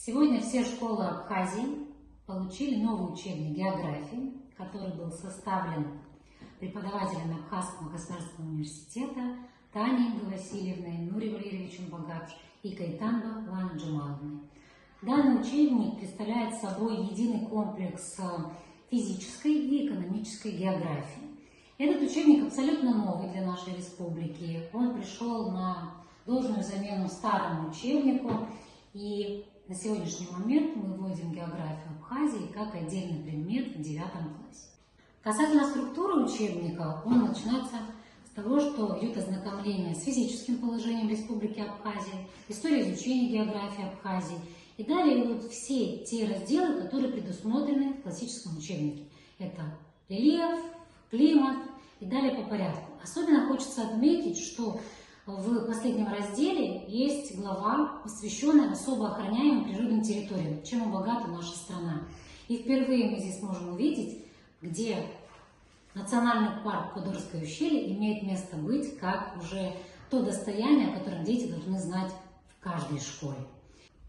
Сегодня все школы Абхазии получили новый учебник географии, который был составлен преподавателями Абхазского государственного университета Таней Инга Васильевной, Нури Валерьевичем Багадж и Кайтанбо Ланой Джамаловной. Данный учебник представляет собой единый комплекс физической и экономической географии. Этот учебник абсолютно новый для нашей республики. Он пришел на должную замену старому учебнику, и на сегодняшний момент мы вводим географию Абхазии как отдельный предмет в 9 классе. Касательно структуры учебника, он начинается с того, что идет ознакомление с физическим положением Республики Абхазия, история изучения географии Абхазии, и далее идут все те разделы, которые предусмотрены в классическом учебнике. Это рельеф, климат и далее по порядку. Особенно хочется отметить, что в последнем разделе есть глава, посвященная особо охраняемым природным территориям, чем богата наша страна. И впервые мы здесь можем увидеть, где национальный парк Кудорское ущелье имеет место быть как уже то достояние, о котором дети должны знать в каждой школе.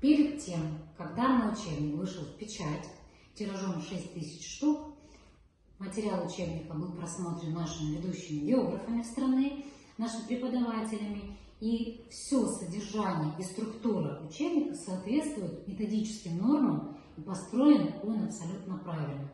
Перед тем, как данный учебник вышел в печать тиражом 6000 штук, материал учебника был просмотрен нашими ведущими географами страны, нашими преподавателями, и все содержание и структура учебника соответствует методическим нормам, и построен он абсолютно правильно.